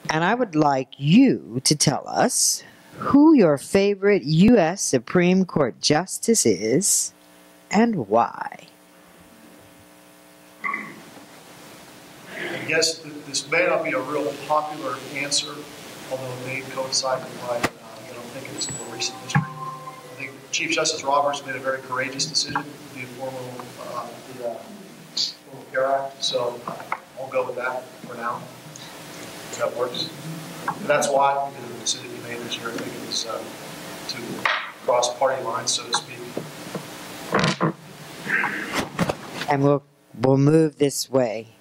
And I would like you to tell us who your favorite U.S. Supreme Court Justice is and why. I guess this may not be a real popular answer, although it may coincide with my, thinking it's more recent history. I think Chief Justice Roberts made a very courageous decision with the Affordable Care Act, so I'll go with that for now. If that works. And that's why, because of the decision he made this year, I think it was to cross party lines, so to speak. And we'll move this way.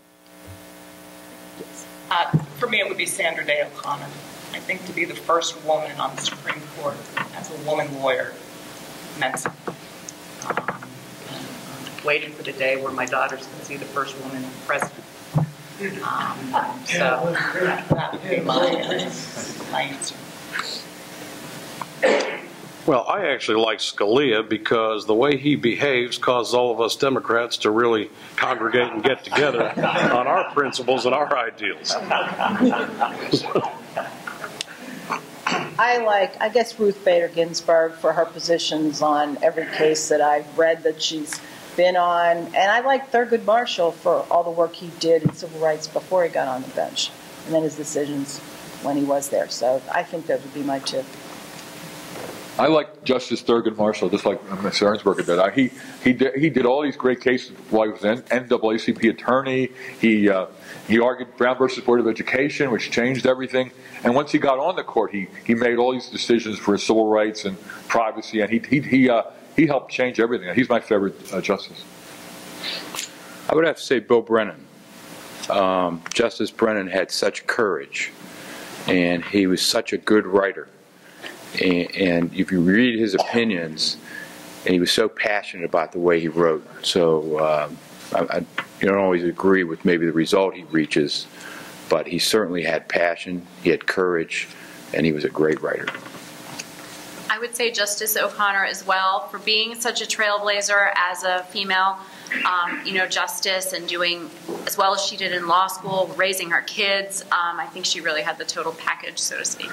For me, it would be Sandra Day O'Connor. I think to be the first woman on the Supreme Court as a woman lawyer meant something. Waiting for the day where my daughters can see the first woman president. So that would be my answer. Well, I actually like Scalia because the way he behaves causes all of us Democrats to really congregate and get together on our principles and our ideals. I guess Ruth Bader Ginsburg for her positions on every case that I've read that she's been on. And I like Thurgood Marshall for all the work he did in civil rights before he got on the bench, and then his decisions when he was there. So I think those would be my two. I like Justice Thurgood Marshall, just like Mr. Ernstberger did. He did all these great cases while he was an NAACP attorney. He argued Brown versus Board of Education, which changed everything. And once he got on the court, he made all these decisions for civil rights and privacy, and he helped change everything. He's my favorite justice. I would have to say Bill Brennan. Justice Brennan had such courage, and he was such a good writer. And if you read his opinions, and he was so passionate about the way he wrote. So I don't always agree with maybe the result he reaches, but he certainly had passion, he had courage, and he was a great writer. I would say Justice O'Connor as well, for being such a trailblazer as a female, justice, and doing as well as she did in law school, raising her kids. I think she really had the total package, so to speak.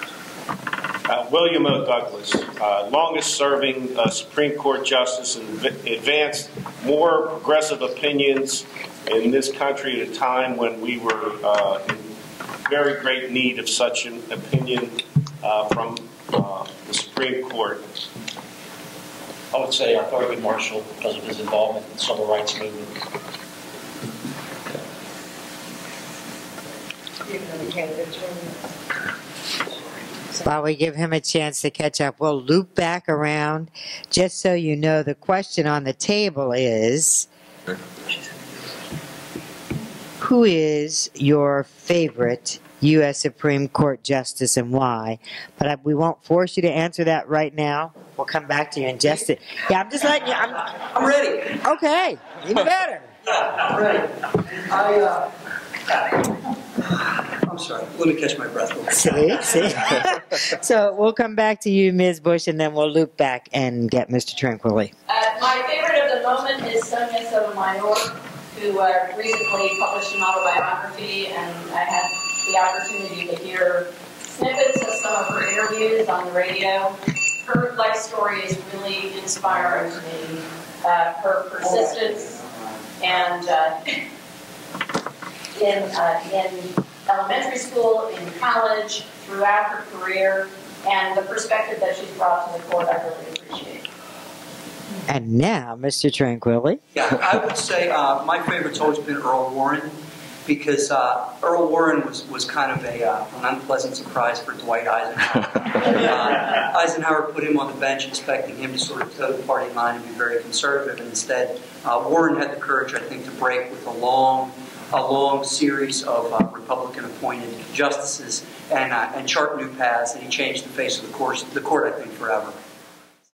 William O. Douglas, longest-serving Supreme Court justice, and advanced more progressive opinions in this country at a time when we were in very great need of such an opinion from the Supreme Court. I would say Thurgood Marshall because of his involvement in the civil rights movement. While we give him a chance to catch up, we'll loop back around. Just so you know, the question on the table is, who is your favorite U.S. Supreme Court Justice and why? But we won't force you to answer that right now. We'll come back to you in just a... Yeah, I'm just letting you... I'm ready. Okay, even better. Yeah, I'm ready. I'm sorry. Let me catch my breath. See? So we'll come back to you, Ms. Bush, and then we'll loop back and get Mr. Tranquilli. My favorite of the moment is Sonia Sotomayor, who recently published an autobiography, and I had the opportunity to hear snippets of some of her interviews on the radio. Her life story is really inspiring to me. Her persistence and in elementary school, in college, throughout her career, and the perspective that she's brought to the court, I really appreciate. And now, Mr. Tranquilli. Yeah, I would say my favorite's always been Earl Warren, because Earl Warren was kind of an unpleasant surprise for Dwight Eisenhower. Eisenhower put him on the bench expecting him to sort of toe the party line and be very conservative, and instead Warren had the courage, I think, to break with a long series of Republican-appointed justices and chart new paths, and he changed the face of the court, I think, forever.